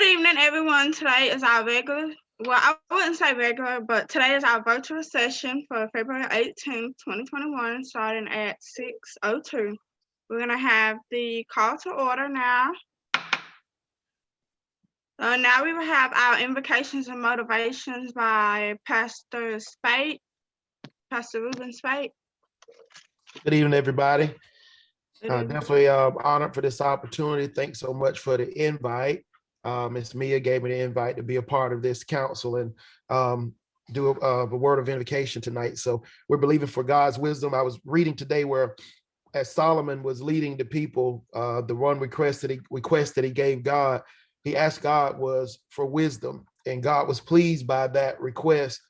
evening, everyone. Today is our regular, well, I wouldn't say regular, but today is our virtual session for February 18th, 2021, starting at 6:02. We're going to have the call to order now. Now we will have our invocations and motivations by Pastor Spate, Pastor Ruben Spate. Good evening, everybody. Definitely honored for this opportunity. Thanks so much for the invite. Ms. Mia gave me the invite to be a part of this council and do a word of invocation tonight. So we're believing for God's wisdom. I was reading today where as Solomon was leading the people, the one request that he gave God, he asked God was for wisdom, and God was pleased by that request.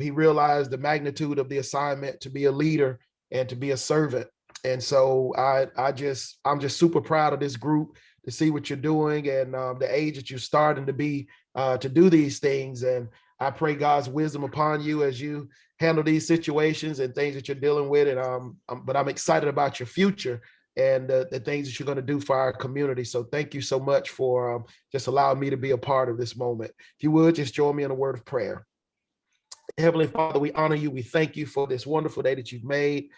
He realized the magnitude of the assignment to be a leader and to be a servant. And so I'm just super proud of this group to see what you're doing and the age that you're starting to be to do these things. And I pray God's wisdom upon you as you handle these situations and things that you're dealing with. And but I'm excited about your future and the things that you're going to do for our community. So thank you so much for just allowing me to be a part of this moment. If you would, just join me in a word of prayer. Heavenly Father, we honor you. We thank you for this wonderful day that you've made.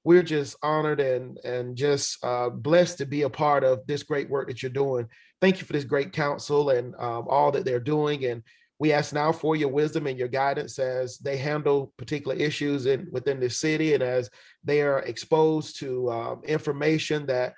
We're just honored and just blessed to be a part of this great work that you're doing. Thank you for this great council and all that they're doing. And we ask now for your wisdom and your guidance as they handle particular issues within this city and as they are exposed to information that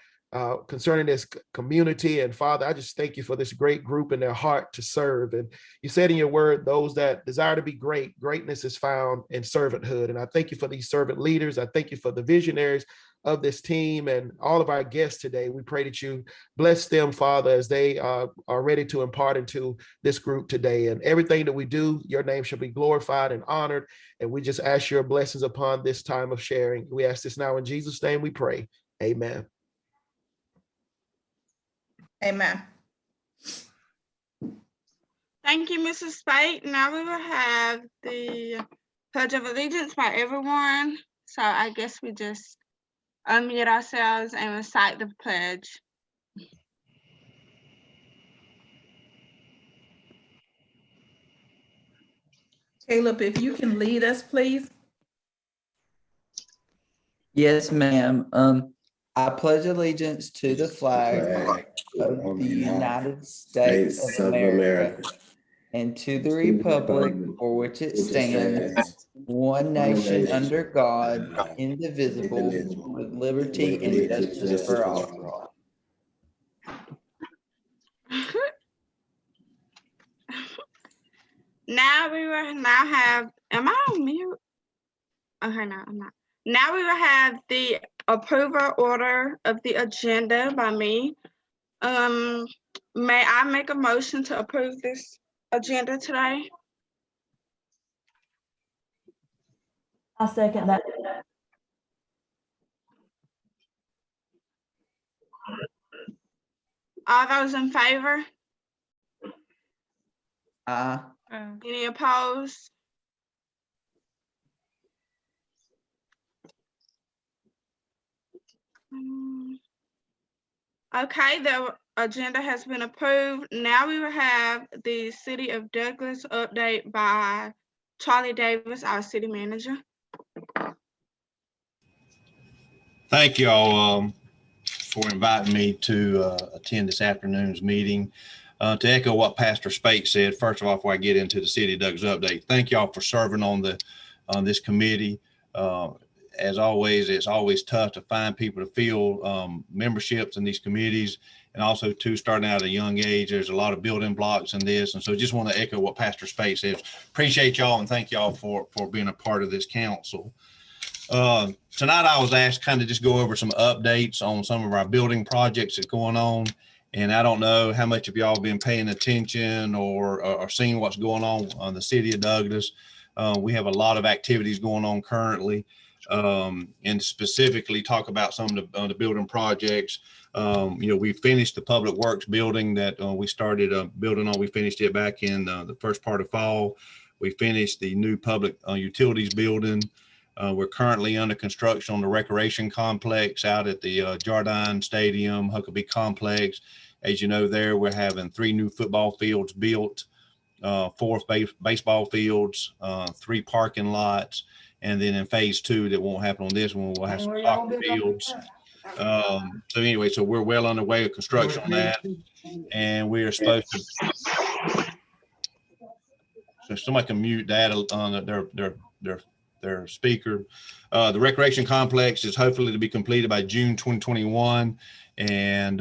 concerning this community. And Father, I just thank you for this great group and their heart to serve. And you said in your word, those that desire to be great, greatness is found in servanthood. And I thank you for these servant leaders. I thank you for the visionaries of this team and all of our guests today. We pray that you bless them, Father, as they are ready to impart into this group today. And everything that we do, your name shall be glorified and honored. And we just ask your blessings upon this time of sharing. We ask this now in Jesus' name we pray. Amen. Amen. Thank you, Mrs. Spate. Now we will have the Pledge of Allegiance by everyone. So I guess we just unmute ourselves and recite the pledge. Caleb, if you can lead us, please. Yes, ma'am. I pledge allegiance to the flag of the United States of America and to the republic for which it stands, one nation under God, indivisible, with liberty and justice for all. Now we will have, am I on mute? Okay, no, I'm not. Now we will have the approval order of the agenda by me. May I make a motion to approve this agenda today? I'll second that. All those in favor? Any opposed? Okay, the agenda has been approved. Now we will have the City of Douglas update by Charlie Davis, our city manager. Thank you all for inviting me to attend this afternoon's meeting. To echo what Pastor Spate said, first of all, before I get into the City of Douglas update, thank y'all for serving on this committee. As always, it's always tough to find people to fill memberships in these committees, and also to starting out at a young age, there's a lot of building blocks in this. And so just want to echo what Pastor Spate says. Appreciate y'all and thank y'all for being a part of this council. Tonight I was asked kind of just go over some updates on some of our building projects that's going on. And I don't know how much of y'all been paying attention or seeing what's going on the City of Douglas. We have a lot of activities going on currently. And specifically talk about some of the building projects. We finished the Public Works building that we started building on. We finished it back in the first part of fall. We finished the new public utilities building. We're currently under construction on the recreation complex out at the Jardine Stadium, Huckabee Complex. As you know, there we're having 3 new football fields built, 4 baseball fields, 3 parking lots, and then in phase 2 that won't happen on this one, we'll have some soccer fields. So anyway, so we're well on the way of construction on that, and we are supposed to. So somebody can mute that on their speaker. The recreation complex is hopefully to be completed by June 2021, and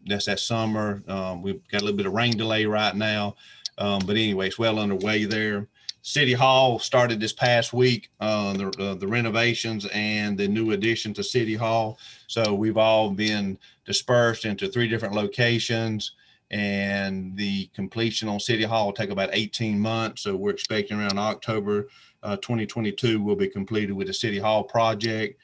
that's that summer. We've got a little bit of rain delay right now, but anyway, it's well underway there. City Hall started this past week, the renovations and the new addition to City Hall. So we've all been dispersed into 3 different locations, and the completion on City Hall will take about 18 months. So we're expecting around October 2022 will be completed with the City Hall project.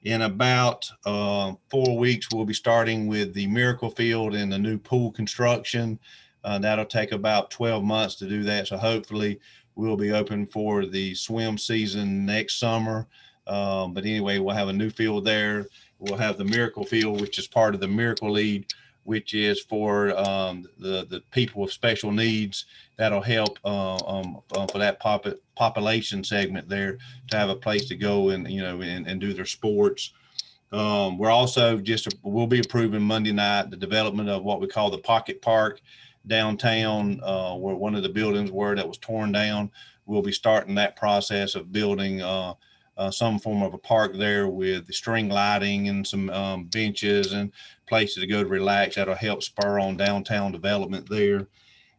In about 4 weeks, we'll be starting with the Miracle Field and the new pool construction. That'll take about 12 months to do that. So hopefully we'll be open for the swim season next summer. But anyway, we'll have a new field there. We'll have the Miracle Field, which is part of the Miracle League, which is for the people with special needs. That'll help for that population segment there to have a place to go and, you know, and do their sports. We're also we'll be approving Monday night the development of what we call the Pocket Park downtown, where one of the buildings that was torn down. We'll be starting that process of building some form of a park there with the string lighting and some benches and places to go to relax. That'll help spur on downtown development there.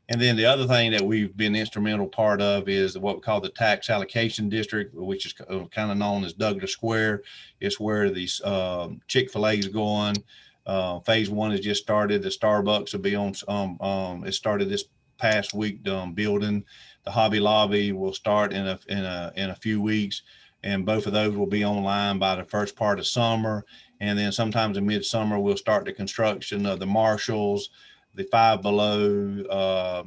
And then the other thing that we've been instrumental part of is what we call the tax allocation district, which is kind of known as Douglas Square. It's where these Chick-fil-A is going. Phase 1 has just started. The Starbucks will be on. It started this past week building. The Hobby Lobby will start in a few weeks, and both of those will be online by the first part of summer. And then sometimes in midsummer we'll start the construction of the Marshalls, the Five Below.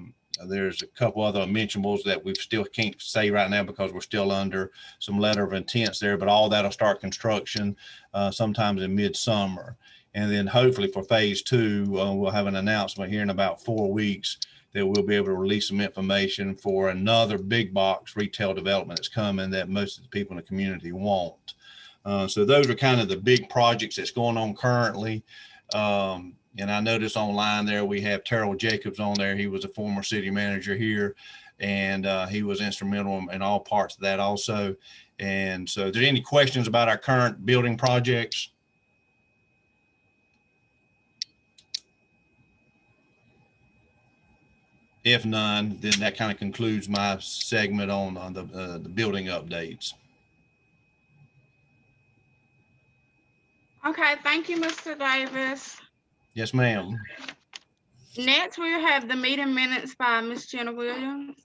There's a couple other mentionables that we still can't say right now because we're still under some letter of intents there, but all that'll start construction sometimes in midsummer. And then hopefully for phase 2, we'll have an announcement here in about 4 weeks that we'll be able to release some information for another big box retail development that's coming that most of the people in the community want. So those are kind of the big projects that's going on currently. And I noticed online there we have Terrell Jacobs on there. He was a former city manager here, and he was instrumental in all parts of that also. And so if there's any questions about our current building projects? If none, then that kind of concludes my segment on the building updates. Okay, thank you, Mr. Davis. Yes, ma'am. Next, we have the meeting minutes by Ms. Jenna Williams.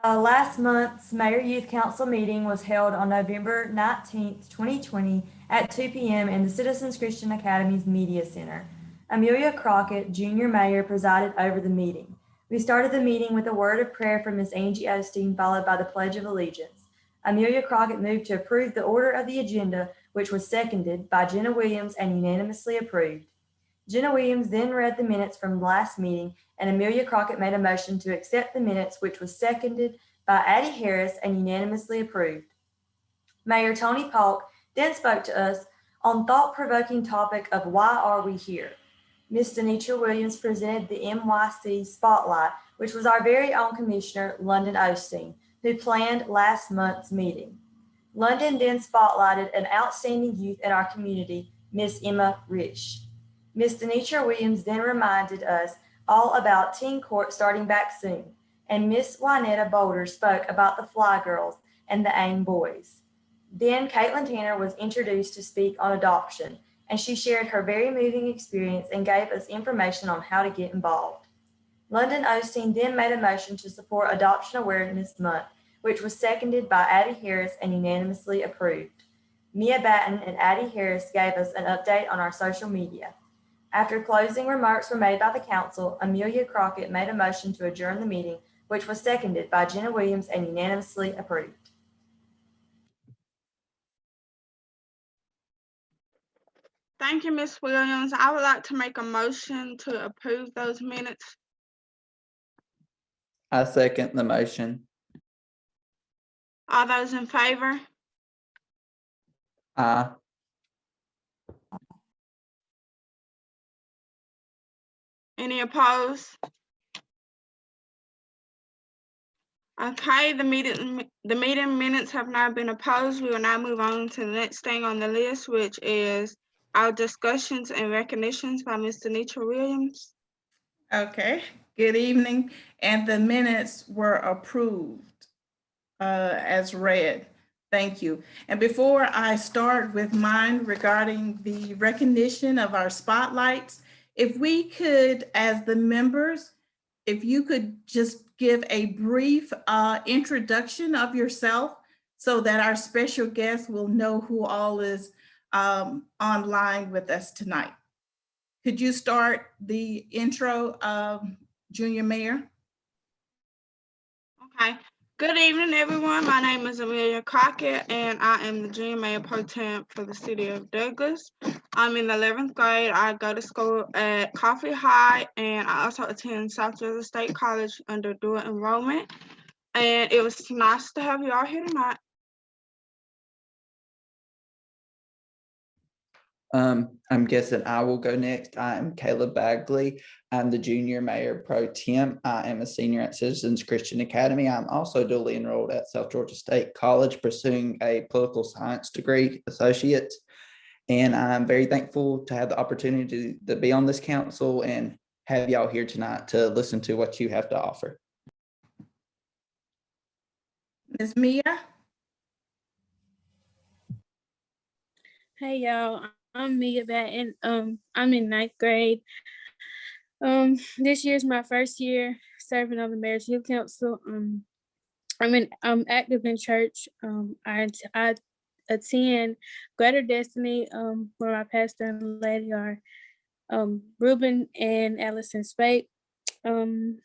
Last month's Mayor Youth Council meeting was held on November 19th, 2020 at 2 p.m. in the Citizens Christian Academy's Media Center. Amelia Crockett, Junior Mayor, presided over the meeting. We started the meeting with a word of prayer from Ms. Angie Osteen, followed by the Pledge of Allegiance. Amelia Crockett moved to approve the order of the agenda, which was seconded by Jenna Williams and unanimously approved. Jenna Williams then read the minutes from last meeting, and Amelia Crockett made a motion to accept the minutes, which was seconded by Addie Harris and unanimously approved. Mayor Tony Polk then spoke to us on thought-provoking topic of why are we here? Ms. Denitra Williams presented the MYC Spotlight, which was our very own Commissioner, London Osteen, who planned last month's meeting. London then spotlighted an outstanding youth in our community, Miss Emma Rich. Ms. Denitra Williams then reminded us all about Teen Court starting back soon, and Miss Wynetta Boulder spoke about the Fly Girls and the AIM Boys. Then Caitlin Tanner was introduced to speak on adoption, and she shared her very moving experience and gave us information on how to get involved. London Osteen then made a motion to support Adoption Awareness Month, which was seconded by Addie Harris and unanimously approved. Mia Batten and Addie Harris gave us an update on our social media. After closing remarks were made by the council, Amelia Crockett made a motion to adjourn the meeting, which was seconded by Jenna Williams and unanimously approved. Thank you, Ms. Williams. I would like to make a motion to approve those minutes. I second the motion. All those in favor? Aye. Any opposed? Okay, the meeting minutes have now been opposed. We will now move on to the next thing on the list, which is our discussions and recognitions by Mr. Nitra Williams. Okay, good evening. And the minutes were approved as read. Thank you. And before I start with mine regarding the recognition of our spotlights, if we could, as the members, if you could just give a brief introduction of yourself so that our special guests will know who all is online with us tonight. Could you start the intro, Junior Mayor? Okay. Good evening, everyone. My name is Amelia Crockett, and I am the Junior Mayor Pro Tem for the City of Douglas. I'm in the 11th grade. I go to school at Coffee High, and I also attend South Georgia State College under dual enrollment. And it was nice to have you all here tonight. I'm guessing I will go next. I am Caleb Bagley. I'm the Junior Mayor Pro Tem. I am a senior at Citizens Christian Academy. I'm also dually enrolled at South Georgia State College, pursuing a political science degree associate. And I'm very thankful to have the opportunity to be on this council and have y'all here tonight to listen to what you have to offer. Ms. Mia? Hey y'all, I'm Mia Batten. I'm in 9th grade. This year's my first year serving on the Mayor's Youth Council. I'm active in church. I attend Greater Destiny, where my pastor and lady are Ruben and Allison Spate. I'm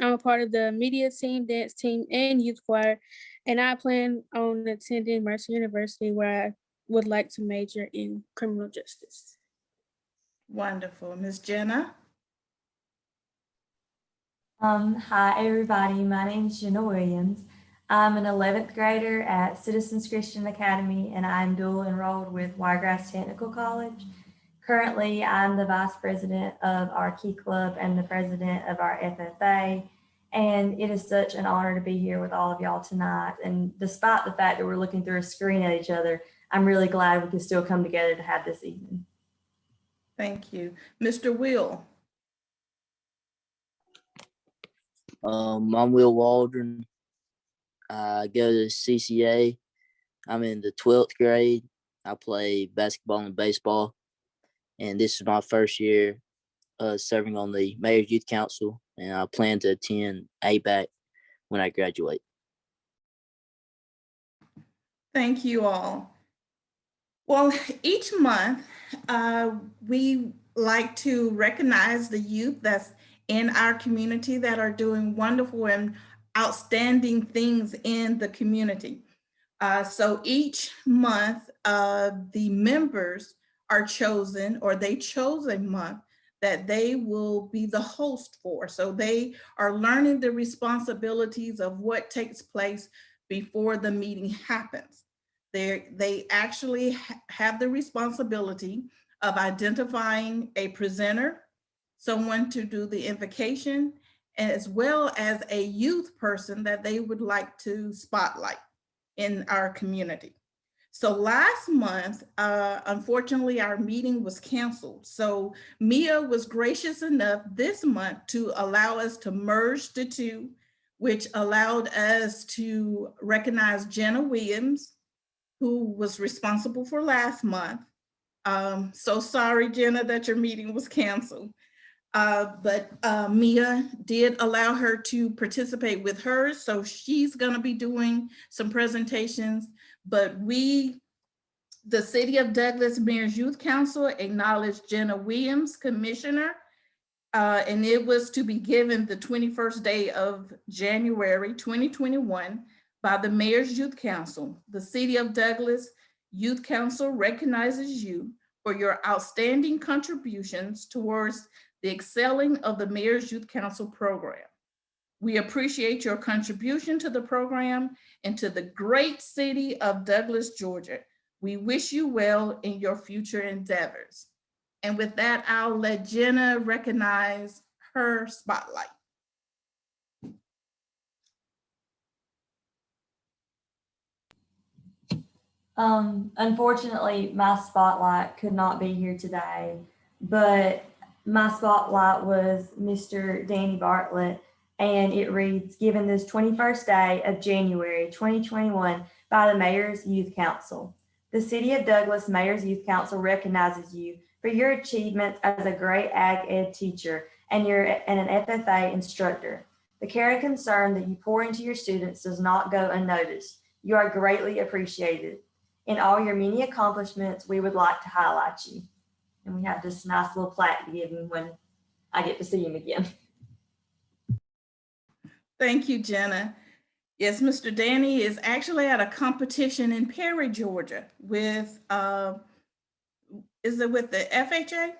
a part of the media team, dance team, and youth choir, and I plan on attending Mercer University, where I would like to major in criminal justice. Wonderful. Ms. Jenna? Hi, everybody. My name is Jenna Williams. I'm an 11th grader at Citizens Christian Academy, and I'm dual enrolled with Wiregrass Technical College. Currently, I'm the vice president of our Key Club and the president of our FFA. And it is such an honor to be here with all of y'all tonight. And despite the fact that we're looking through a screen at each other, I'm really glad we can still come together to have this evening. Thank you. Mr. Will? I'm Will Waldron. I go to CCA. I'm in the 12th grade. I play basketball and baseball. And this is my first year serving on the Mayor's Youth Council. And I plan to attend ABAC when I graduate. Thank you all. Well, each month we like to recognize the youth that's in our community that are doing wonderful and outstanding things in the community. So each month the members are chosen, or they chose a month that they will be the host for. So they are learning the responsibilities of what takes place before the meeting happens. They actually have the responsibility of identifying a presenter, someone to do the invocation, as well as a youth person that they would like to spotlight in our community. So last month, unfortunately, our meeting was canceled. So Mia was gracious enough this month to allow us to merge the two, which allowed us to recognize Jenna Williams, who was responsible for last month. So sorry, Jenna, that your meeting was canceled. But Mia did allow her to participate with hers. So she's gonna be doing some presentations, but we The City of Douglas Mayor's Youth Council acknowledged Jenna Williams, Commissioner, and it was to be given the 21st day of January 2021 by the Mayor's Youth Council. The City of Douglas Youth Council recognizes you for your outstanding contributions towards the excelling of the Mayor's Youth Council program. We appreciate your contribution to the program and to the great city of Douglas, Georgia. We wish you well in your future endeavors. And with that, I'll let Jenna recognize her spotlight. Unfortunately, my spotlight could not be here today, but my spotlight was Mr. Danny Bartlett, and it reads, given this 21st day of January 2021 by the Mayor's Youth Council. The City of Douglas Mayor's Youth Council recognizes you for your achievements as a great ag ed teacher and an FFA instructor. The care and concern that you pour into your students does not go unnoticed. You are greatly appreciated. In all your many accomplishments, we would like to highlight you. And we have this nice little plaque to give him when I get to see him again. Thank you, Jenna. Yes, Mr. Danny is actually at a competition in Perry, Georgia with, is it with the FHA?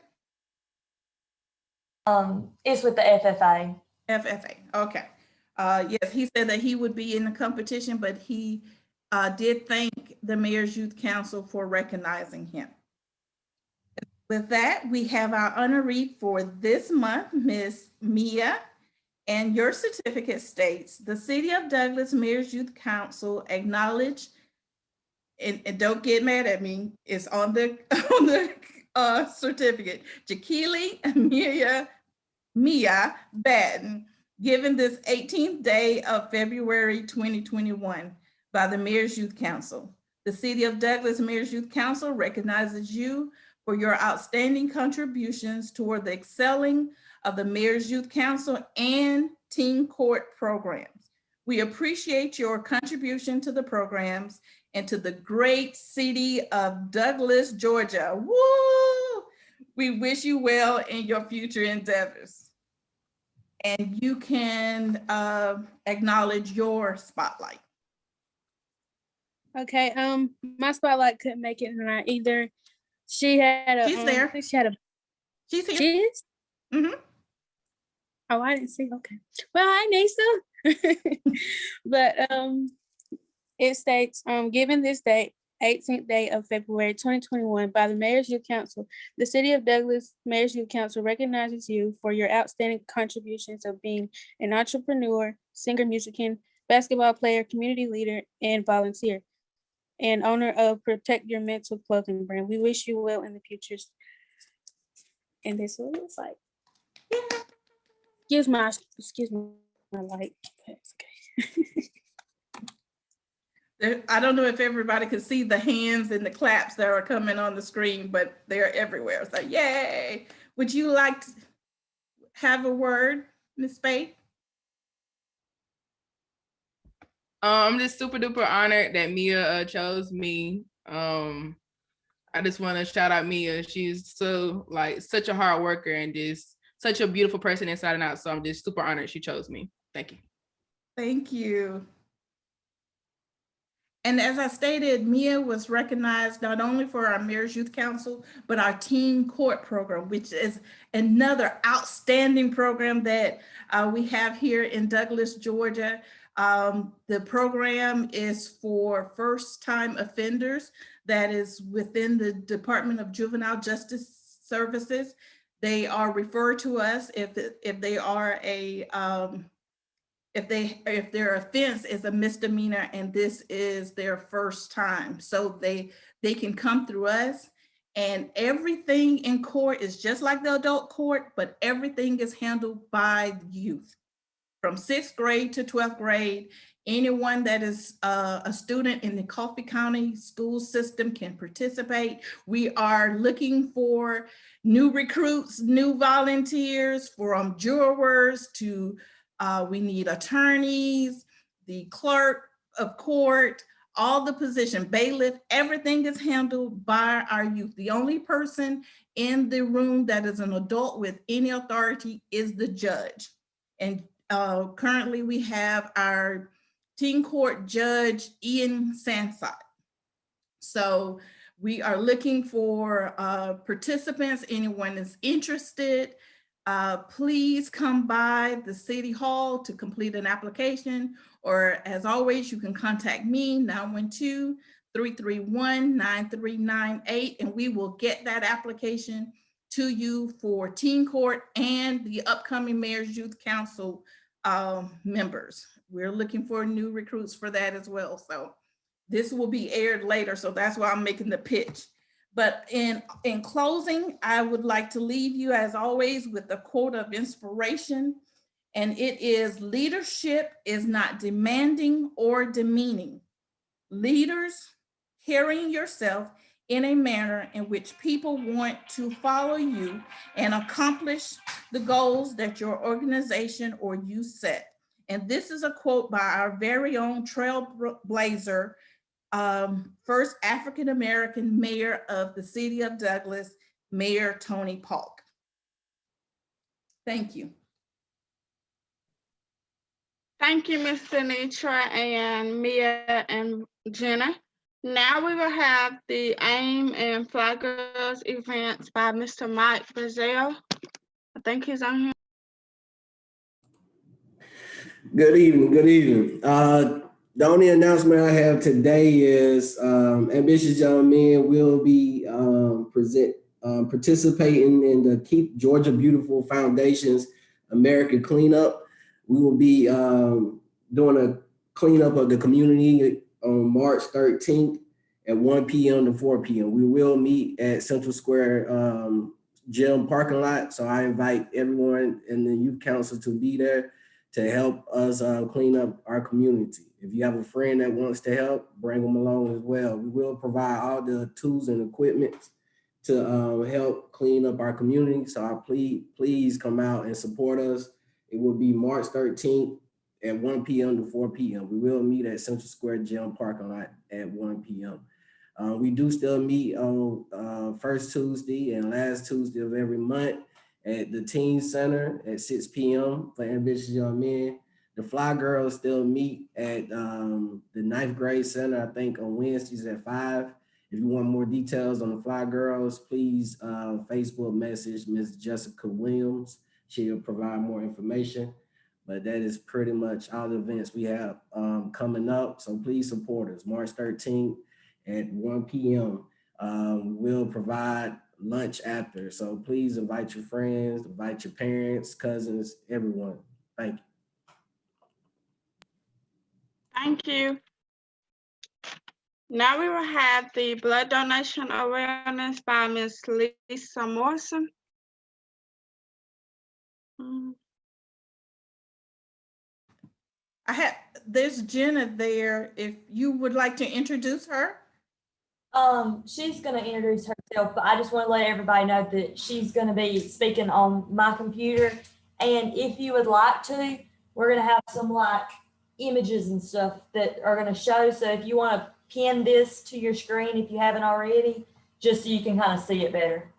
It's with the FFA. FFA, okay. Yes, he said that he would be in the competition, but he did thank the Mayor's Youth Council for recognizing him. With that, we have our honoree for this month, Miss Mia, and your certificate states, the City of Douglas Mayor's Youth Council acknowledge, and don't get mad at me, it's on the certificate, Jakili Mia Batten, given this 18th day of February 2021 by the Mayor's Youth Council. The City of Douglas Mayor's Youth Council recognizes you for your outstanding contributions toward the excelling of the Mayor's Youth Council and Teen Court programs. We appreciate your contribution to the programs and to the great city of Douglas, Georgia. Woo! We wish you well in your future endeavors. And you can acknowledge your spotlight. Okay, my spotlight couldn't make it tonight either. She had a. She's there. I think she had a. She's here. She is? Mm-hmm. Oh, I didn't see. Okay. Well, hi, Nisa. But it states, given this date, 18th day of February 2021 by the Mayor's Youth Council, the City of Douglas Mayor's Youth Council recognizes you for your outstanding contributions of being an entrepreneur, singer, musician, basketball player, community leader, and volunteer, and owner of Protect Your Mental clothing brand. We wish you well in the future. And this is what it looks like. Excuse my light. Okay. I don't know if everybody could see the hands and the claps that are coming on the screen, but they're everywhere. So yay. Would you like to have a word, Ms. Faith? I'm just super duper honored that Mia chose me. I just want to shout out Mia. She's such a hard worker and just such a beautiful person inside and out. So I'm just super honored she chose me. Thank you. Thank you. And as I stated, Mia was recognized not only for our Mayor's Youth Council, but our Teen Court program, which is another outstanding program that we have here in Douglas, Georgia. The program is for first-time offenders that is within the Department of Juvenile Justice Services. They are referred to us if they are if their offense is a misdemeanor and this is their first time. So they can come through us, and everything in court is just like the adult court, but everything is handled by youth. From 6th grade to 12th grade, anyone that is a student in the Coffee County school system can participate. We are looking for new recruits, new volunteers, from jurors to we need attorneys, the clerk of court, all the position, bailiff, everything is handled by our youth. The only person in the room that is an adult with any authority is the judge. And currently we have our teen court judge, Ian Sansot. So we are looking for participants. Anyone is interested, please come by the City Hall to complete an application, or as always, you can contact me, 912-331-9398, and we will get that application to you for teen court and the upcoming Mayor's Youth Council members. We're looking for new recruits for that as well. So this will be aired later, so that's why I'm making the pitch. But in closing, I would like to leave you, as always, with a quote of inspiration, and it is, leadership is not demanding or demeaning. Leaders, carrying yourself in a manner in which people want to follow you and accomplish the goals that your organization or you set. And this is a quote by our very own trailblazer, first African-American mayor of the city of Douglas, Mayor Tony Polk. Thank you. Thank you, Ms. Denitra and Mia and Jenna. Now we will have the AIM and Fly Girls events by Mr. Mike Brazil. I think he's on here. Good evening, good evening. The only announcement I have today is Ambitious Young Men will be participating in the Keep Georgia Beautiful Foundation's America Cleanup. We will be doing a cleanup of the community on March 13th at 1 p.m. to 4 p.m. We will meet at Central Square Gym parking lot. So I invite everyone in the youth council to be there to help us clean up our community. If you have a friend that wants to help, bring them along as well. We will provide all the tools and equipment to help clean up our community. So I please come out and support us. It will be March 13th at 1 p.m. to 4 p.m. We will meet at Central Square Gym parking lot at 1 p.m. We do still meet on first Tuesday and last Tuesday of every month at the Teen Center at 6 p.m. for Ambitious Young Men. The Fly Girls still meet at the 9th grade center, I think on Wednesdays at 5. If you want more details on the Fly Girls, please Facebook message Ms. Jessica Williams. She'll provide more information, but that is pretty much all the events we have coming up. So please support us. March 13th at 1 p.m. We'll provide lunch after. So please invite your friends, invite your parents, cousins, everyone. Thank you. Thank you. Now we will have the blood donation awareness by Ms. Lisa Morrison. There's Jenna there. If you would like to introduce her. She's going to introduce herself, but I just want to let everybody know that she's going to be speaking on my computer. And if you would like to, we're going to have some like images and stuff that are going to show. So if you want to pin this to your screen, if you haven't already, just so you can kind of see it better.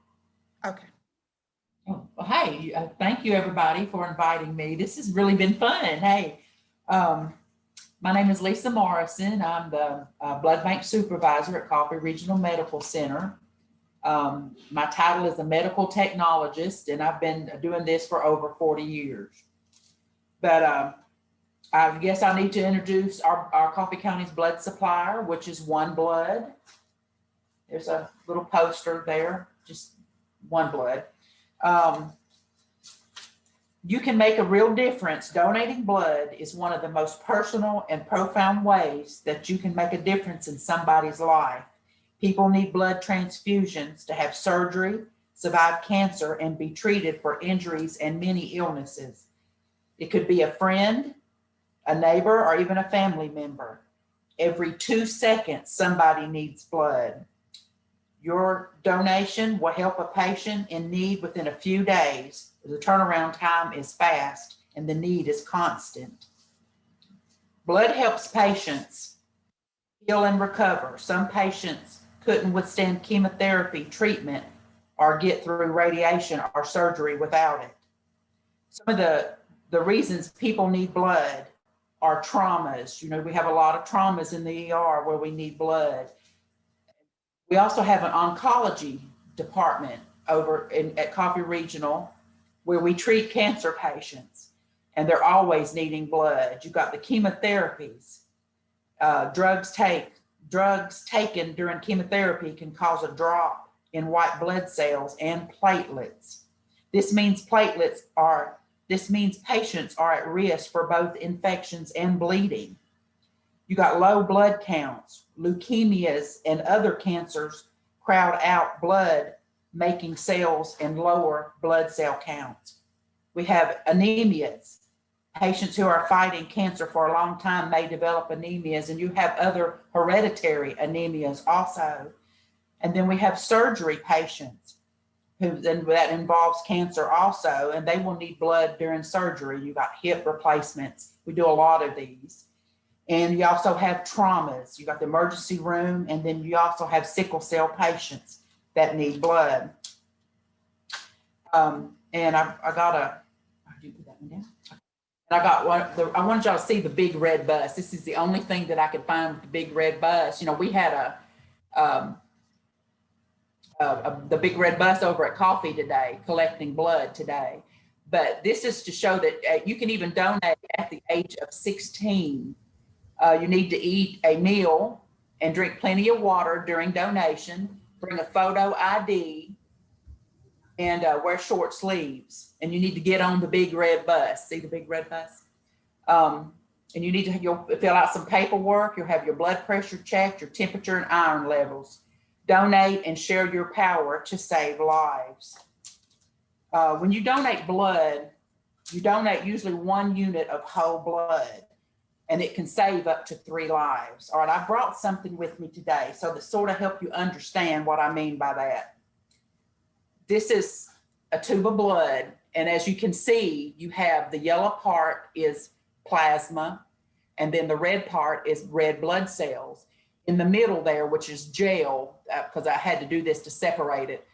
Okay. Well, hey, thank you everybody for inviting me. This has really been fun. Hey, my name is Lisa Morrison. I'm the blood bank supervisor at Coffee Regional Medical Center. My title is a medical technologist, and I've been doing this for over 40 years. But I guess I need to introduce our Coffee County's blood supplier, which is One Blood. There's a little poster there, just One Blood. You can make a real difference. Donating blood is one of the most personal and profound ways that you can make a difference in somebody's life. People need blood transfusions to have surgery, survive cancer, and be treated for injuries and many illnesses. It could be a friend, a neighbor, or even a family member. Every 2 seconds, somebody needs blood. Your donation will help a patient in need within a few days. The turnaround time is fast and the need is constant. Blood helps patients heal and recover. Some patients couldn't withstand chemotherapy treatment or get through radiation or surgery without it. Some of the reasons people need blood are traumas. You know, we have a lot of traumas in the ER where we need blood. We also have an oncology department over at Coffee Regional where we treat cancer patients, and they're always needing blood. You've got the chemotherapies. Drugs taken during chemotherapy can cause a drop in white blood cells and platelets. This means patients are at risk for both infections and bleeding. You got low blood counts, leukemias, and other cancers crowd out blood, making cells and lower blood cell counts. We have anemias. Patients who are fighting cancer for a long time may develop anemias, and you have other hereditary anemias also. And then we have surgery patients that involves cancer also, and they will need blood during surgery. You got hip replacements. We do a lot of these. And you also have traumas. You got the emergency room, and then you also have sickle cell patients that need blood. And I do put that one down. And I got one. I wanted y'all to see the big red bus. This is the only thing that I could find with the big red bus. You know, we had the big red bus over at Coffee today, collecting blood today. But this is to show that you can even donate at the age of 16. You need to eat a meal and drink plenty of water during donation, bring a photo ID, and wear short sleeves. And you need to get on the big red bus. See the big red bus? And you need to, you'll fill out some paperwork. You'll have your blood pressure checked, your temperature and iron levels. Donate and share your power to save lives. When you donate blood, you donate usually 1 unit of whole blood, and it can save up to 3 lives. All right, I brought something with me today so that sort of help you understand what I mean by that. This is a tube of blood, and as you can see, you have the yellow part is plasma, and then the red part is red blood cells. In the middle there, which is gel, because I had to do this to separate it,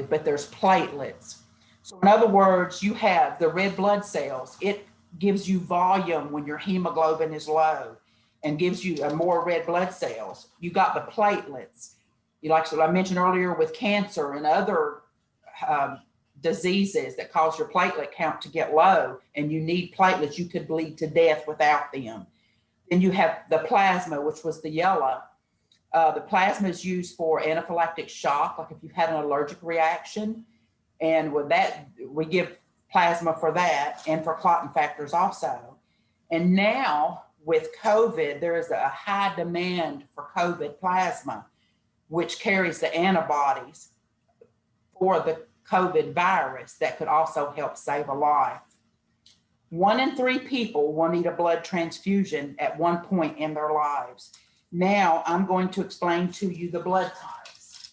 but there's platelets. So in other words, you have the red blood cells. It gives you volume when your hemoglobin is low and gives you more red blood cells. You got the platelets. Like I mentioned earlier with cancer and other diseases that cause your platelet count to get low, and you need platelets, you could bleed to death without them. Then you have the plasma, which was the yellow. The plasma is used for anaphylactic shock, like if you've had an allergic reaction. And with that, we give plasma for that and for clotting factors also. And now with COVID, there is a high demand for COVID plasma, which carries the antibodies for the COVID virus that could also help save a life. 1 in 3 people will need a blood transfusion at one point in their lives. Now I'm going to explain to you the blood types.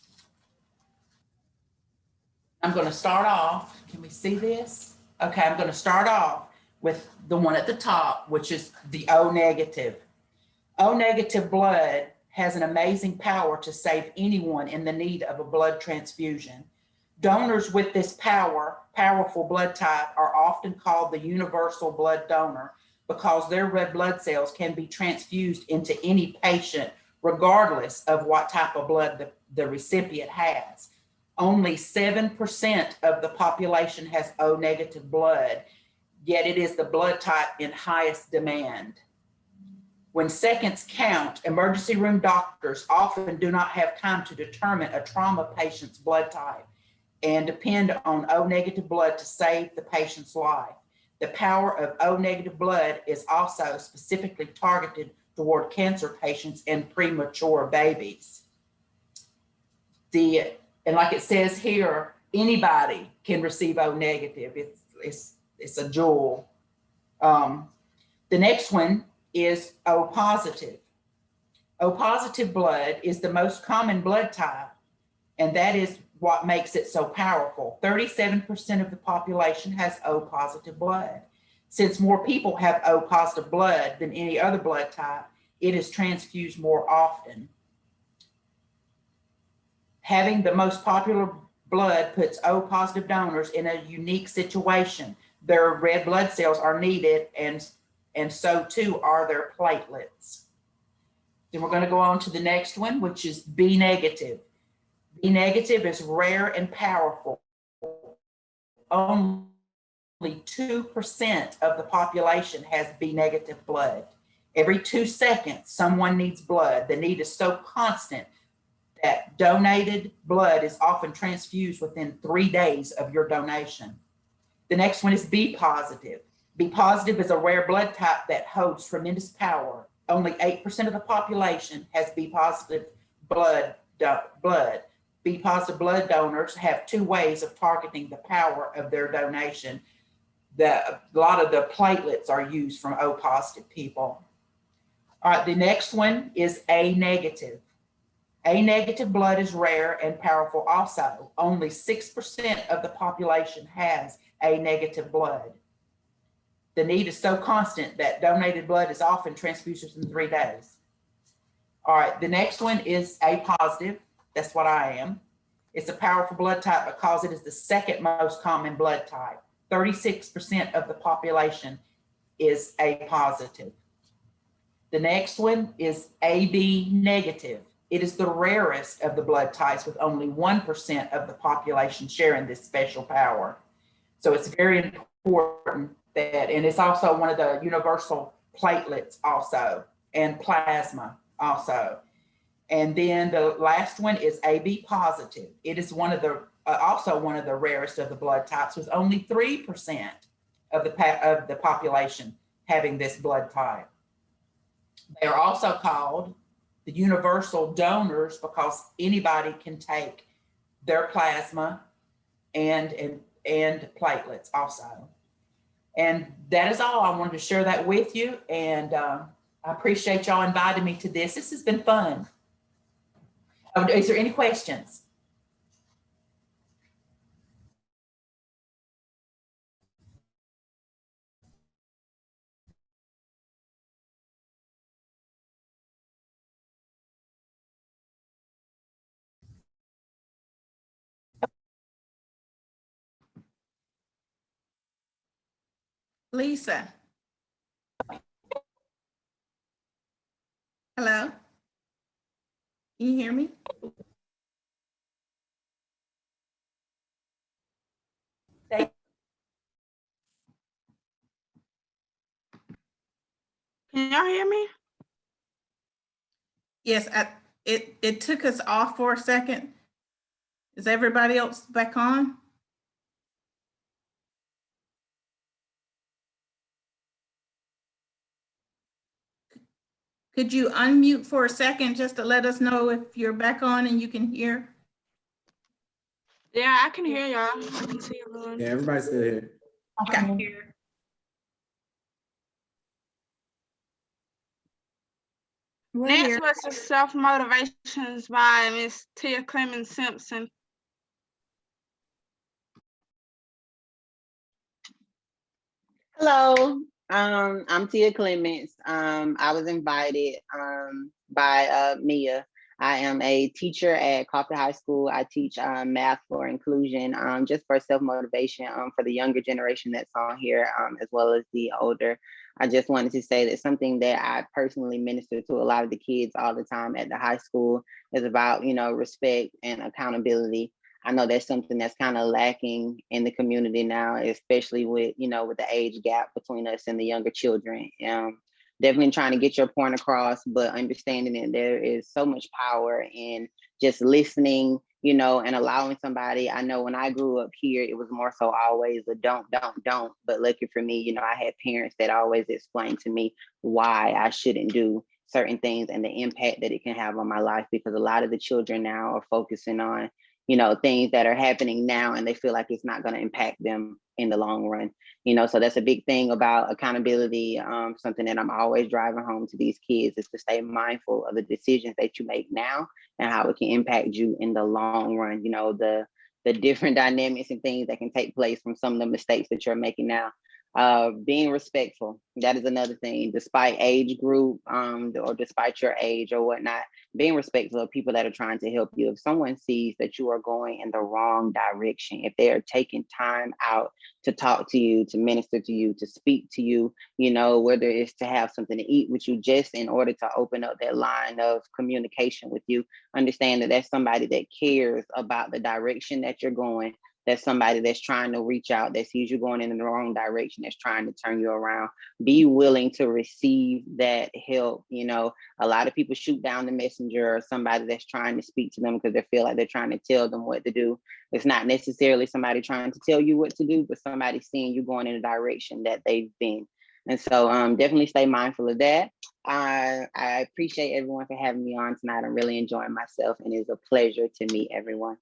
I'm going to start off, can we see this? Okay, I'm going to start off with the one at the top, which is the O negative. O negative blood has an amazing power to save anyone in the need of a blood transfusion. Donors with this powerful blood type are often called the universal blood donor because their red blood cells can be transfused into any patient regardless of what type of blood the recipient has. Only 7% of the population has O negative blood, yet it is the blood type in highest demand. When seconds count, emergency room doctors often do not have time to determine a trauma patient's blood type and depend on O negative blood to save the patient's life. The power of O negative blood is also specifically targeted toward cancer patients and premature babies. And like it says here, anybody can receive O negative. It's a jewel. The next one is O positive. O positive blood is the most common blood type, and that is what makes it so powerful. 37% of the population has O positive blood. Since more people have O positive blood than any other blood type, it is transfused more often. Having the most popular blood puts O positive donors in a unique situation. Their red blood cells are needed, and so too are their platelets. Then we're going to go on to the next one, which is B negative. B negative is rare and powerful. Only 2% of the population has B negative blood. Every 2 seconds, someone needs blood. The need is so constant that donated blood is often transfused within 3 days of your donation. The next one is B positive. B positive is a rare blood type that holds tremendous power. Only 8% of the population has B positive blood. B positive blood donors have 2 ways of targeting the power of their donation. A lot of the platelets are used from O positive people. All right, the next one is A negative. A negative blood is rare and powerful also. Only 6% of the population has A negative blood. The need is so constant that donated blood is often transfused within 3 days. All right, the next one is A positive. That's what I am. It's a powerful blood type because it is the second most common blood type. 36% of the population is A positive. The next one is AB negative. It is the rarest of the blood types, with only 1% of the population sharing this special power. So it's very important that, and it's also one of the universal platelets also, and plasma also. And then the last one is AB positive. It is one of the also one of the rarest of the blood types, with only 3% of the population having this blood type. They are also called the universal donors because anybody can take their plasma and platelets also. And that is all. I wanted to share that with you, and I appreciate y'all inviting me to this. This has been fun. Is there any questions? Lisa. Hello? Can you hear me? Can y'all hear me? Yes, it took us off for a second. Is everybody else back on? Could you unmute for a second just to let us know if you're back on and you can hear? Yeah, I can hear y'all. I can see everyone. Yeah, everybody's still here. Okay. Next was the Self-Motivations by Miss Tia Clemens Simpson. Hello, I'm Tia Clements. I was invited by Mia. I am a teacher at Coffee High School. I teach math for inclusion, just for self-motivation for the younger generation that's on here, as well as the older. I just wanted to say that something that I personally minister to a lot of the kids all the time at the high school is about, respect and accountability. I know that's something that's kind of lacking in the community now, especially with, with the age gap between us and the younger children. Definitely trying to get your point across, but understanding that there is so much power in just listening, and allowing somebody. I know when I grew up here, it was more so always a don't. But lucky for me, I had parents that always explained to me why I shouldn't do certain things and the impact that it can have on my life, because a lot of the children now are focusing on things that are happening now, and they feel like it's not going to impact them in the long run. So that's a big thing about accountability. Something that I'm always driving home to these kids is to stay mindful of the decisions that you make now and how it can impact you in the long run. The different dynamics and things that can take place from some of the mistakes that you're making now. Being respectful, that is another thing, despite age group, or despite your age or whatnot, being respectful of people that are trying to help you. If someone sees that you are going in the wrong direction, if they are taking time out to talk to you, to minister to you, to speak to you, you know, whether it's to have something to eat with you, just in order to open up that line of communication with you, understand that that's somebody that cares about the direction that you're going. That's somebody that's trying to reach out, that sees you going in the wrong direction, that's trying to turn you around. Be willing to receive that help. You know, a lot of people shoot down the messenger or somebody that's trying to speak to them because they feel like they're trying to tell them what to do. It's not necessarily somebody trying to tell you what to do, but somebody seeing you going in a direction that they've been. And so definitely stay mindful of that. I appreciate everyone for having me on tonight. I'm really enjoying myself, and it's a pleasure to meet everyone.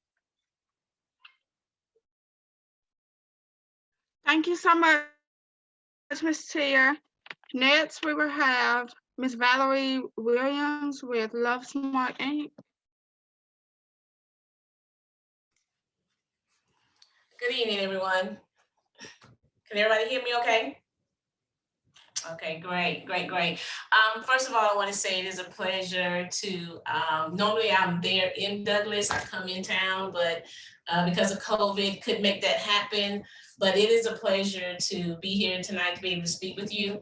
Thank you so much, Ms. Tia. Next, we will have Ms. Valerie Williams with Love Smart Inc. Good evening, everyone. Can everybody hear me okay? Okay, great. First of all, I want to say it is a pleasure to, normally I'm there in Douglas, I come in town, but because of COVID, couldn't make that happen. But it is a pleasure to be here tonight to be able to speak with you.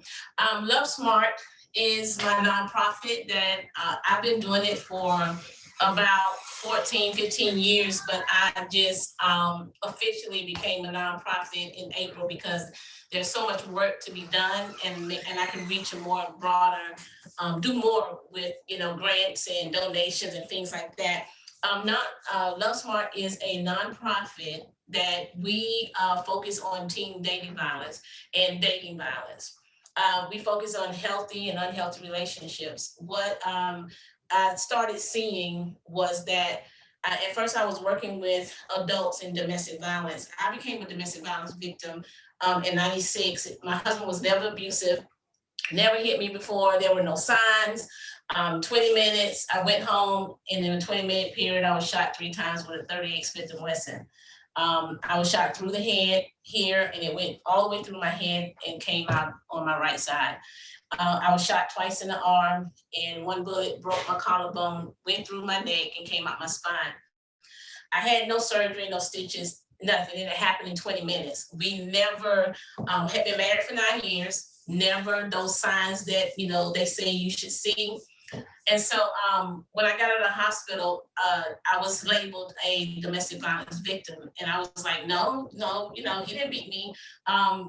Love Smart is my nonprofit that I've been doing it for about 14, 15 years, but I just officially became a nonprofit in April because there's so much work to be done, and I can reach a more broader, do more with, you know, grants and donations and things like that. Love Smart is a nonprofit that we focus on teen dating violence and dating violence. We focus on healthy and unhealthy relationships. What I started seeing was that at first I was working with adults in domestic violence. I became a domestic violence victim in '96. My husband was never abusive, never hit me before. There were no signs. 20 minutes, I went home, and in a 20-minute period, I was shot 3 times with a .38 Smith & Wesson. I was shot through the head here, and it went all the way through my head and came out on my right side. I was shot twice in the arm, and one bullet broke my collarbone, went through my neck, and came out my spine. I had no surgery, no stitches, nothing, and it happened in 20 minutes. We never had been married for 9 years, never those signs that, you know, they say you should see. And so when I got out of the hospital, I was labeled a domestic violence victim. And I was like, no, you know, he didn't beat me.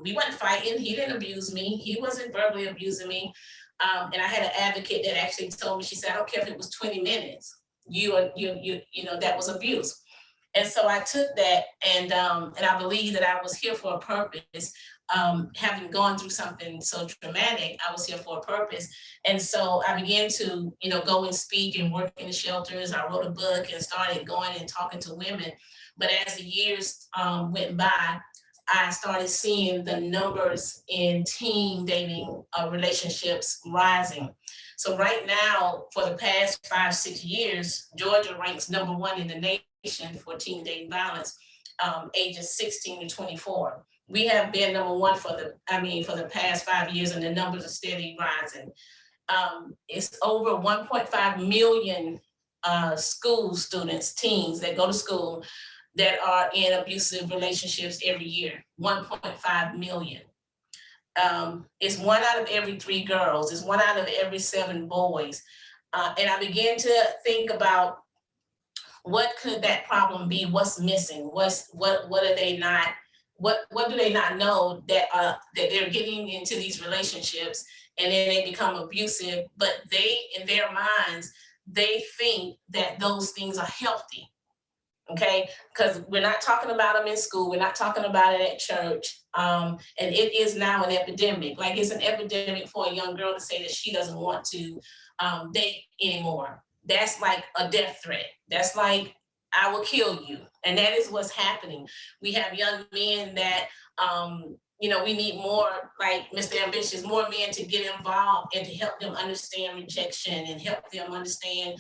We wasn't fighting. He didn't abuse me. He wasn't verbally abusing me. And I had an advocate that actually told me, she said, I don't care if it was 20 minutes, you know, that was abuse. And so I took that, and I believe that I was here for a purpose. Having gone through something so traumatic, I was here for a purpose. And so I began to, you know, go and speak and work in the shelters. I wrote a book and started going and talking to women. But as the years went by, I started seeing the numbers in teen dating relationships rising. So right now, for the past 5-6 years, Georgia ranks #1 in the nation for teen dating violence, ages 16 to 24. We have been #1 for the past 5 years, and the numbers are steadily rising. It's over 1.5 million school students, teens that go to school that are in abusive relationships every year, 1.5 million. It's 1 out of every 3 girls, it's 1 out of every 7 boys. And I began to think about, what could that problem be? What's missing? What are they not? What do they not know that they're getting into these relationships, and then they become abusive, but they, in their minds, they think that those things are healthy. Okay, because we're not talking about them in school, we're not talking about it at church, and it is now an epidemic. Like, it's an epidemic for a young girl to say that she doesn't want to date anymore. That's like a death threat. That's like, I will kill you. And that is what's happening. We have young men that, you know, we need more, like Mr. Ambitious, more men to get involved and to help them understand rejection and help them understand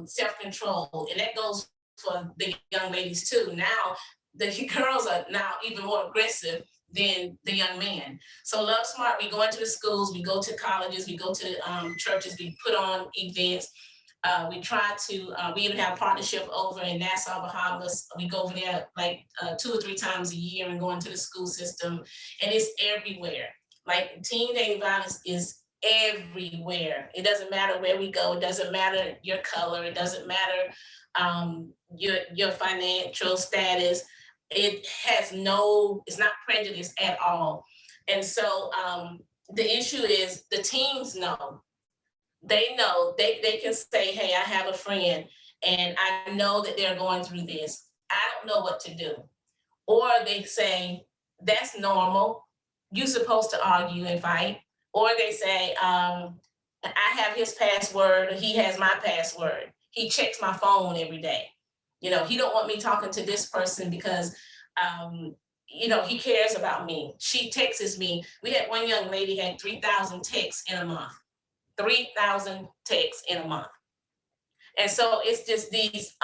self-control. And that goes for the young ladies too. Now, the girls are now even more aggressive. than the young man. So Love Smart, we go into the schools, we go to colleges, we go to churches, we put on events. We try to, we even have a partnership over in Nassau, Bahamas. We go over there like 2 or 3 times a year and go into the school system, and it's everywhere. Like teen dating violence is everywhere. It doesn't matter where we go. It doesn't matter your color. It doesn't matter your financial status. It has no, it's not prejudice at all. And so the issue is the teens know. They know, they can say, hey, I have a friend and I know that they're going through this. I don't know what to do. Or they say, that's normal. You're supposed to argue and fight. Or they say, I have his password, or he has my password. He checks my phone every day. You know, he don't want me talking to this person because, you know, he cares about me. She texts me. We had one young lady had 3,000 texts in a month. 3,000 texts in a month. And so it's just these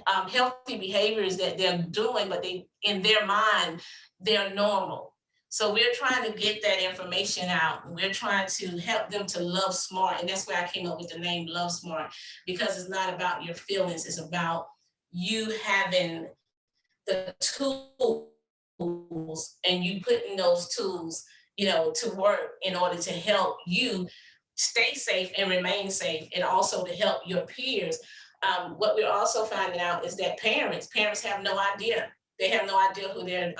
unhealthy behaviors that they're doing, but they, in their mind, they're normal. So we're trying to get that information out. We're trying to help them to love smart. And that's where I came up with the name Love Smart, because it's not about your feelings. It's about you having the tools and you putting those tools, you know, to work in order to help you stay safe and remain safe, and also to help your peers. What we're also finding out is that parents have no idea. They have no idea who their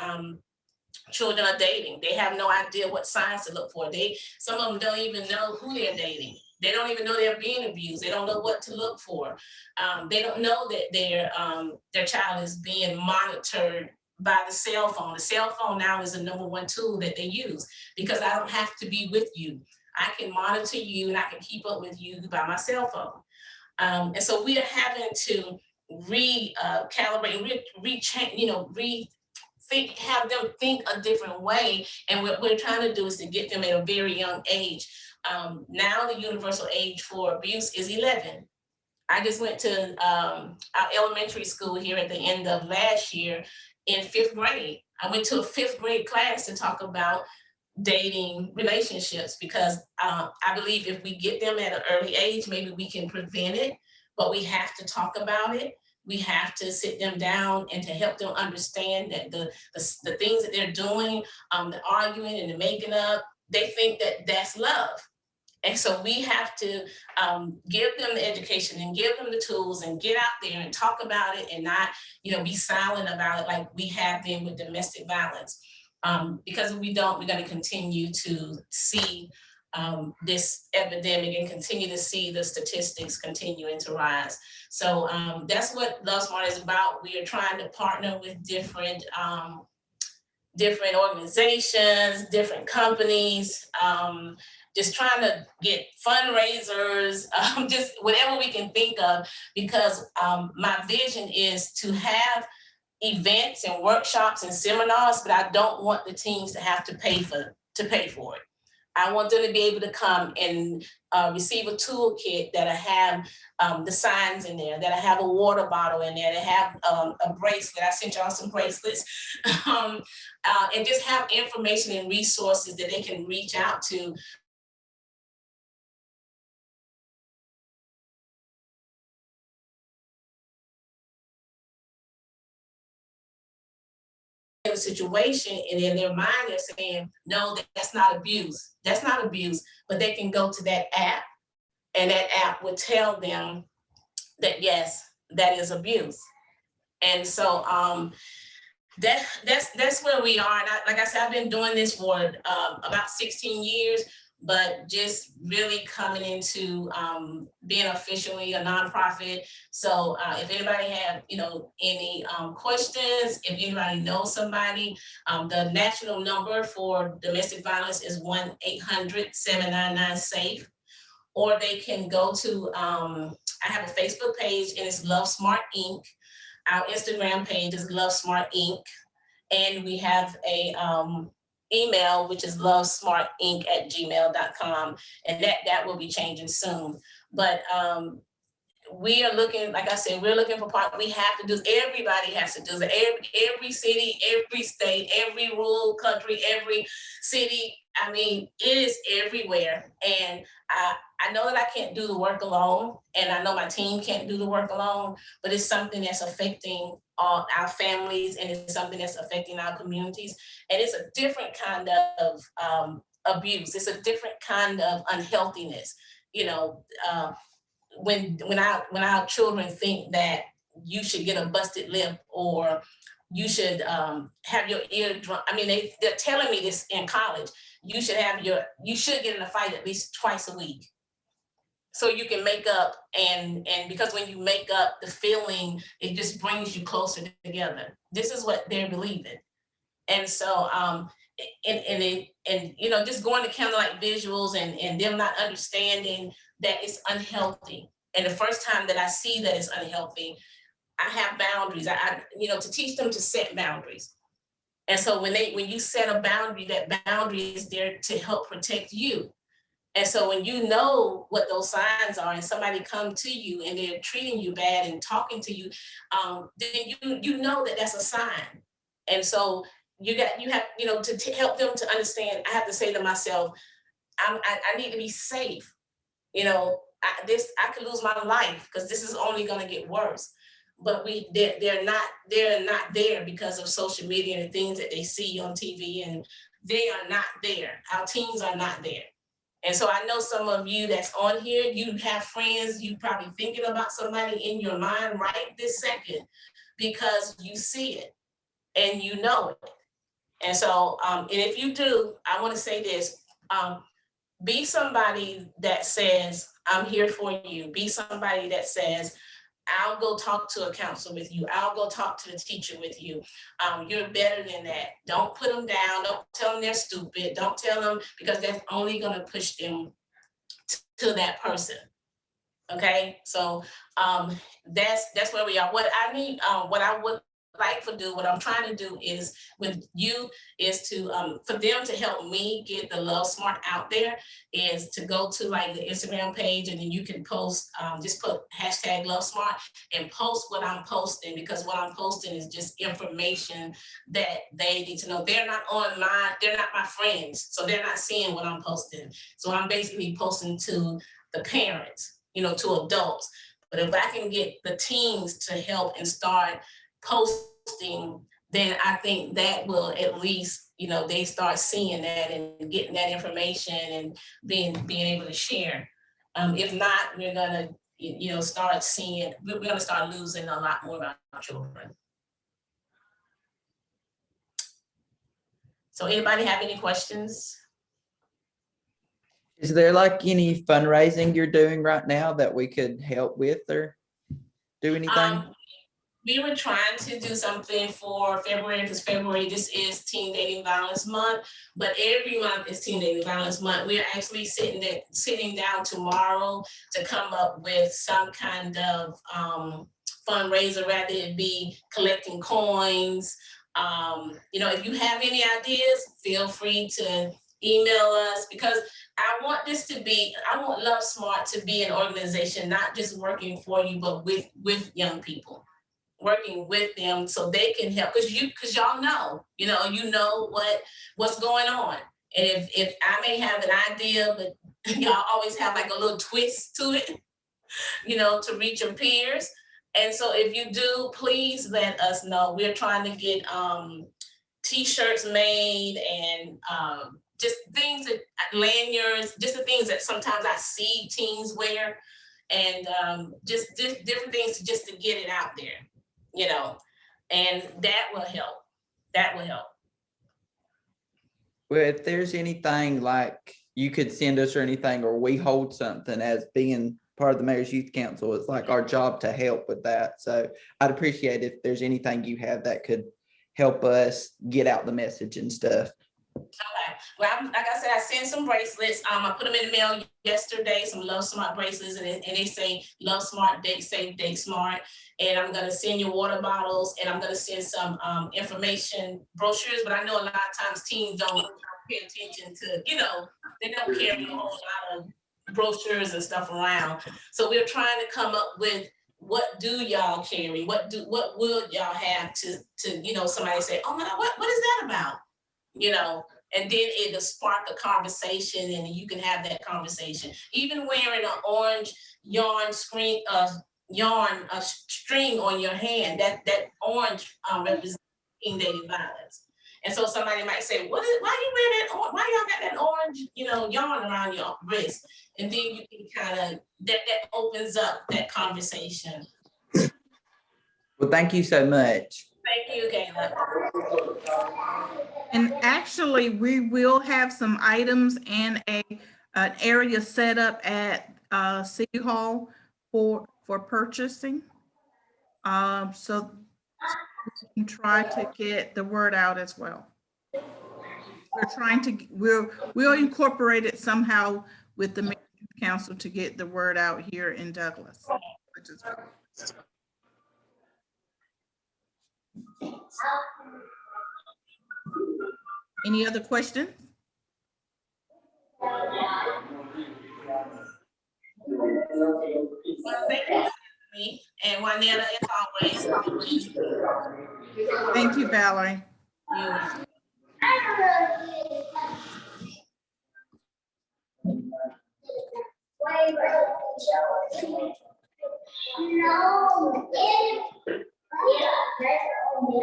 children are dating. They have no idea what signs to look for. Some of them don't even know who they're dating. They don't even know they're being abused. They don't know what to look for. They don't know that their child is being monitored by the cell phone. The cell phone now is the #1 tool that they use, because I don't have to be with you. I can monitor you and I can keep up with you by my cell phone. And so we are having to recalibrate, rechange, you know, have them think a different way. And what we're trying to do is to get them at a very young age. Now the universal age for abuse is 11. I just went to our elementary school here at the end of last year in 5th grade. I went to a 5th grade class to talk about dating relationships, because I believe if we get them at an early age, maybe we can prevent it, but we have to talk about it. We have to sit them down and to help them understand that the things that they're doing, the arguing and the making up, they think that that's love. And so we have to give them the education and give them the tools and get out there and talk about it, and not, you know, be silent about it like we have been with domestic violence. Because if we don't, we're going to continue to see this epidemic and continue to see the statistics continuing to rise. So that's what Love Smart is about. We are trying to partner with different organizations, different companies, just trying to get fundraisers, just whatever we can think of, because my vision is to have events and workshops and seminars, but I don't want the teens to have to pay for it. I want them to be able to come and receive a toolkit that I have the signs in there, that I have a water bottle in there, that have a bracelet. I sent y'all some bracelets, and just have information and resources that they can reach out to. A situation, and in their mind they're saying, no, that's not abuse. That's not abuse, but they can go to that app, and that app would tell them that yes, that is abuse. And so that's where we are. And like I said, I've been doing this for about 16 years, but just really coming into being officially a nonprofit. So if anybody have, you know, any questions, if anybody knows somebody, the national number for domestic violence is 1-800-799-SAFE, or they can go to, I have a Facebook page, and it's Love Smart Inc. Our Instagram page is Love Smart Inc. And we have a email, which is lovesmartinc@gmail.com, and that will be changing soon. But we are looking, like I said, we're looking for part. We have to do. Everybody has to do it. Every city, every state, every rural country, every city. I mean, it is everywhere. And I know that I can't do the work alone, and I know my team can't do the work alone. But it's something that's affecting all our families, and it's something that's affecting our communities. And it's a different kind of abuse. It's a different kind of unhealthiness. You know, when our children think that you should get a busted lip or you should have your eardrum. I mean, they're telling me this in college. You should get in a fight at least twice a week, so you can make up. And because when you make up, the feeling, it just brings you closer together. This is what they're believing. And so and you know, just going to candlelight visuals and them not understanding that it's unhealthy. And the first time that I see that it's unhealthy, I have boundaries. I you know, to teach them to set boundaries. And so when you set a boundary, that boundary is there to help protect you. And so when you know what those signs are and somebody come to you and they're treating you bad and talking to you, then you know that that's a sign. And so you have, you know, to help them to understand, I have to say to myself, I need to be safe. You know, I could lose my life because this is only going to get worse. But they're not there because of social media and the things that they see on TV, and they are not there. Our teens are not there. And so I know some of you that's on here, you have friends, you probably thinking about somebody in your mind right this second because you see it and you know it. And so, and if you do, I want to say this, be somebody that says, I'm here for you. Be somebody that says, I'll go talk to a counselor with you. I'll go talk to the teacher with you. You're better than that. Don't put them down. Don't tell them they're stupid. Don't tell them, because that's only going to push them to that person. Okay, so that's where we are. What I need, what I would like to do, what I'm trying to do is with you is to for them to help me get the Love Smart out there, is to go to like the Instagram page, and then you can post, just put hashtag Love Smart and post what I'm posting, because what I'm posting is just information that they need to know. They're not my friends, so they're not seeing what I'm posting. So I'm basically posting to the parents, you know, to adults. But if I can get the teens to help and start posting, then I think that will at least, you know, they start seeing that and getting that information and being able to share. If not, we're gonna, you know, start seeing, we're gonna start losing a lot more of our children. So anybody have any questions? Is there like any fundraising you're doing right now that we could help with or do anything? We were trying to do something for February, because February, this is Teen Dating Violence Month, but every month is Teen Dating Violence Month. We're actually sitting down tomorrow to come up with some kind of fundraiser, rather it be collecting coins. You know, if you have any ideas, feel free to email us, because I want Love Smart to be an organization, not just working for you, but with young people, working with them so they can help, because y'all know, you know what's going on. And if I may have an idea, but y'all always have like a little twist to it, you know, to reach your peers. And so if you do, please let us know. We're trying to get t-shirts made and just things that, lanyards, just the things that sometimes I see teens wear, and just different things just to get it out there, you know, and that will help. That will help. Well, if there's anything like you could send us or anything, or we hold something as being part of the Mayor's Youth Council, it's like our job to help with that. So I'd appreciate if there's anything you have that could help us get out the message and stuff. Okay. Well, like I said, I sent some bracelets. I put them in the mail yesterday, some Love Smart bracelets, and they say Love Smart, Date Safe, Date Smart. And I'm gonna send you water bottles, and I'm gonna send some information brochures. But I know a lot of times teens don't pay attention to, you know, they don't carry a whole lot of brochures and stuff around. So we're trying to come up with, what do y'all carry? What will y'all have to, you know, somebody say, oh my God, what is that about? You know, and then it'll spark a conversation and you can have that conversation. Even wearing an orange yarn string on your hand, that orange represents dating violence. And so somebody might say, why you wear that? Why y'all got that orange, you know, yarn around your wrist? And then you can kind of, that opens up that conversation. Well, thank you so much. Thank you, Kayla. And actually, we will have some items and an area set up at City Hall for purchasing. So we can try to get the word out as well. We're trying to, we'll incorporate it somehow with the Mayor's Youth Council to get the word out here in Douglas. Any other questions? And Juanetta, as always. Thank you, Valerie.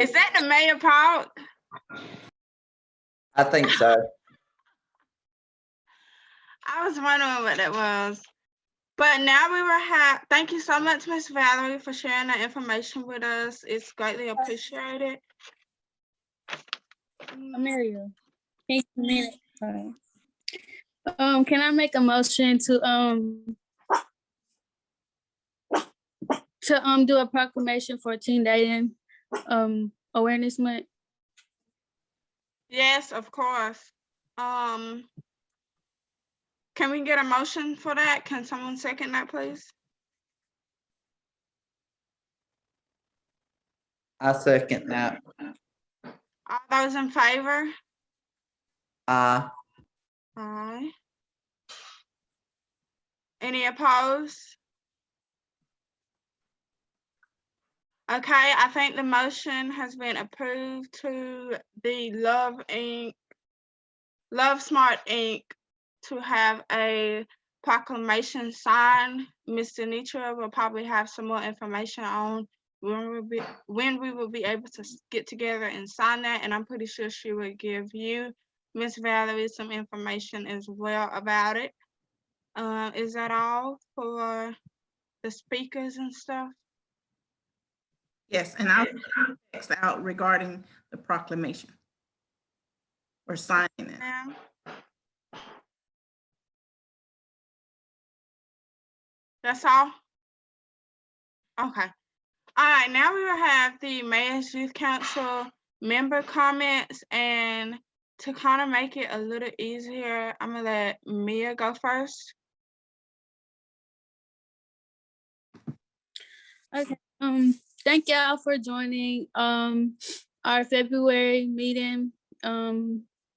Is that the mayor part? I think so. I was wondering what that was. But now we will have, thank you so much, Miss Valerie, for sharing that information with us. It's greatly appreciated. Amelia, can I make a motion to do a proclamation for Teen Dating Awareness Month? Yes, of course. Can we get a motion for that? Can someone second that, please? I second that. All those in favor? Aye. Aye. Any opposed? Okay, I think the motion has been approved to the Love Smart Inc. to have a proclamation signed. Ms. Denitra will probably have some more information on when we will be able to get together and sign that, and I'm pretty sure she will give you, Ms. Valerie, some information as well about it. Is that all for the speakers and stuff? Yes, and I'll text out regarding the proclamation or signing it. That's all? Okay. All right, now we will have the Mayor's Youth Council member comments, and to kind of make it a little easier, I'm gonna let Mia go first. Okay. Thank y'all for joining our February meeting.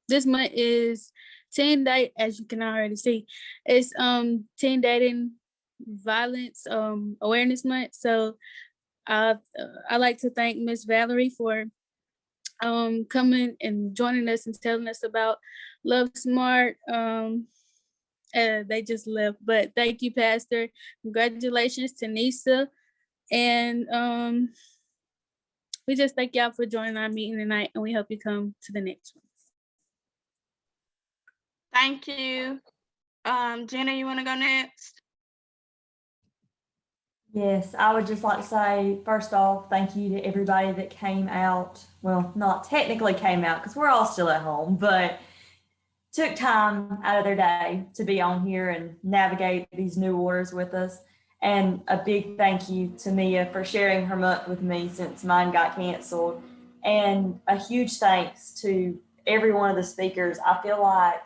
This month is Teen Date, as you can already see. It's Teen Dating Violence Awareness Month. So I'd like to thank Miss Valerie for coming and joining us and telling us about Love Smart. They just left, but thank you, Pastor. Congratulations to Nisa. And we just thank y'all for joining our meeting tonight, and we hope you come to the next one. Thank you. Jenna, you want to go next? Yes, I would just like to say, first off, thank you to everybody that came out. Well, not technically came out because we're all still at home, but took time out of their day to be on here and navigate these new orders with us. And a big thank you to Mia for sharing her month with me since mine got canceled. And a huge thanks to every one of the speakers. I feel like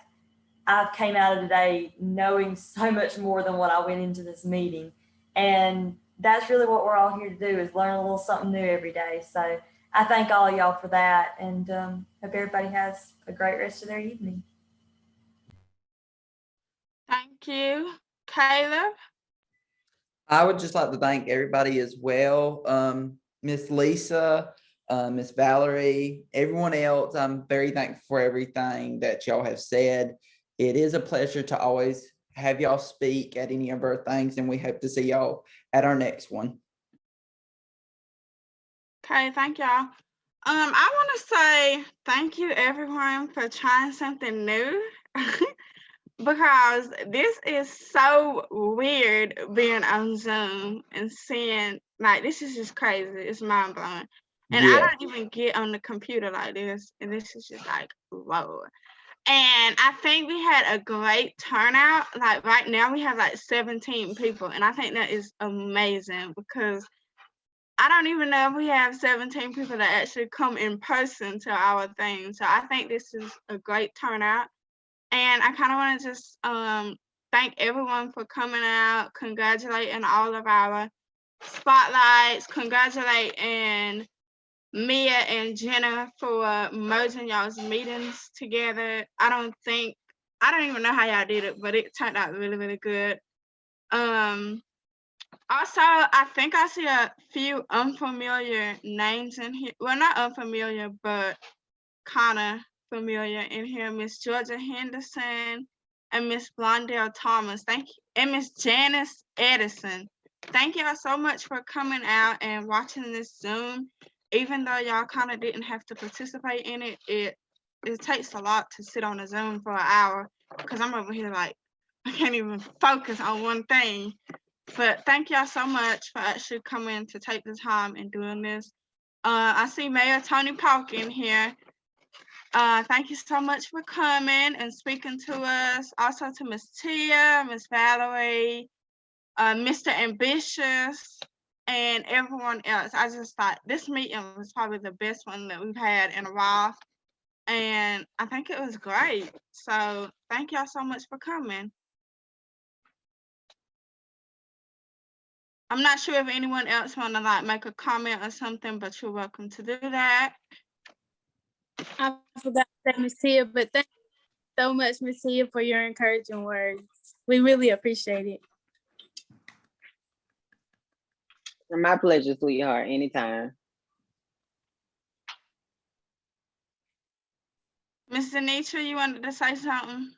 I came out of today knowing so much more than what I went into this meeting. And that's really what we're all here to do, is learn a little something new every day. So I thank all of y'all for that, and hope everybody has a great rest of their evening. Thank you. Caleb? I would just like to thank everybody as well. Miss Lisa, Miss Valerie, everyone else. I'm very thankful for everything that y'all have said. It is a pleasure to always have y'all speak at any of our things, and we hope to see y'all at our next one. Okay, thank y'all. I want to say thank you everyone for trying something new because this is so weird being on Zoom and seeing like this is just crazy. It's mind blowing. And I Yeah. don't even get on the computer like this, and this is just like whoa. And I think we had a great turnout. Like right now we have like 17 people, and I think that is amazing because I don't even know if we have 17 people that actually come in person to our thing. So I think this is a great turnout. And I kind of want to just thank everyone for coming out, congratulating all of our spotlights, congratulating Mia and Jenna for merging y'all's meetings together. I don't even know how y'all did it, but it turned out really, really good. Also, I think I see a few unfamiliar names in here. Well, not unfamiliar, but kind of familiar in here. Miss Georgia Henderson and Miss Blondell Thomas. Thank you. And Miss Janice Edison. Thank y'all so much for coming out and watching this Zoom. Even though y'all kind of didn't have to participate in it, it takes a lot to sit on a Zoom for an hour because I'm over here like, I can't even focus on one thing. But thank y'all so much for actually coming to take the time and doing this. I see Mayor Tony Polk in here. Thank you so much for coming and speaking to us. Also to Miss Tia, Miss Valerie, Mr. Ambitious, and everyone else. I just thought this meeting was probably the best one that we've had in a while. And I think it was great. So thank y'all so much for coming. I'm not sure if anyone else want to like make a comment or something, but you're welcome to do that. I forgot to say Miss Tia, but thank you so much, Miss Tia, for your encouraging words. We really appreciate it. My pleasure, sweetheart. Anytime. Miss Anitra, you wanted to say something?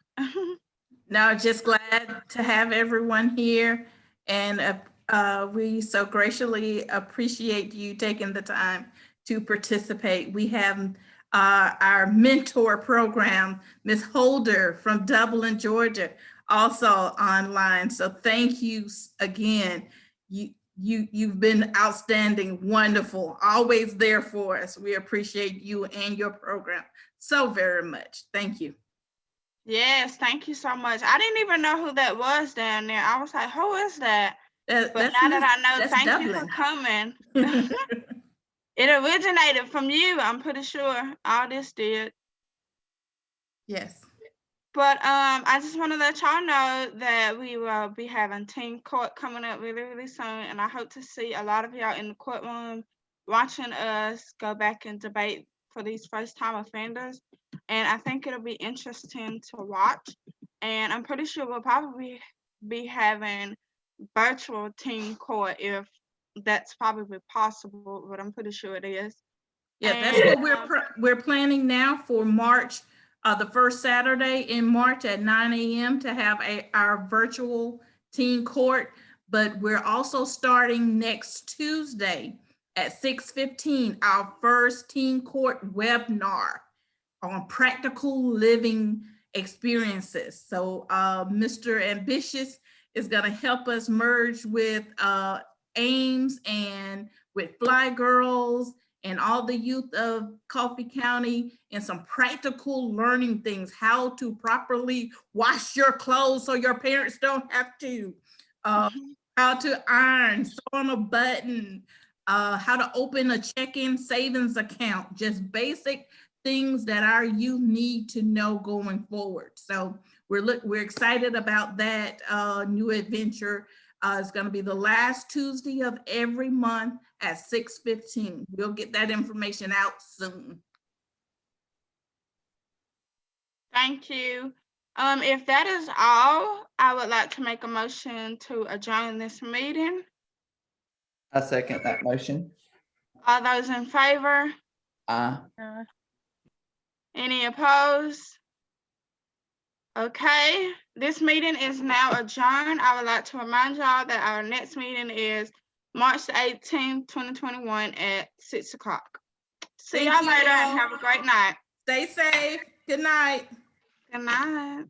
No, just glad to have everyone here, and we so graciously appreciate you taking the time to participate. We have our mentor program, Miss Holder from Dublin, Georgia, also online. So thank you again. You've been outstanding, wonderful, always there for us. We appreciate you and your program so very much. Thank you. Yes, thank you so much. I didn't even know who that was down there. I was like, who is that? But now that I know, thank you for coming. It originated from you, I'm pretty sure. All this did. Yes. But I just want to let y'all know that we will be having teen court coming up really, really soon. And I hope to see a lot of y'all in the courtroom watching us go back and debate for these first-time offenders. And I think it'll be interesting to watch. And I'm pretty sure we'll probably be having virtual teen court if that's probably possible, but I'm pretty sure it is. Yeah, that's what we're planning now for March, the first Saturday in March at 9 a.m. to have our virtual teen court. But we're also starting next Tuesday at 6:15, our first teen court webinar on practical living experiences. So Mr. Ambitious is going to help us merge with Ames and with Fly Girls and all the youth of Coffee County, and some practical learning things, how to properly wash your clothes so your parents don't have to, how to iron, sew on a button, how to open a checking savings account, just basic things that our youth need to know going forward. So we're excited about that new adventure. It's going to be the last Tuesday of every month at 6:15. We'll get that information out soon. Thank you. If that is all, I would like to make a motion to adjourn this meeting. I second that motion. All those in favor? Aye. Any opposed? Okay, this meeting is now adjourned. I would like to remind y'all that our next meeting is March 18th, 2021 at 6 o'clock. See Thank y'all you later all. and have a great night. Stay safe. Good night. Good night.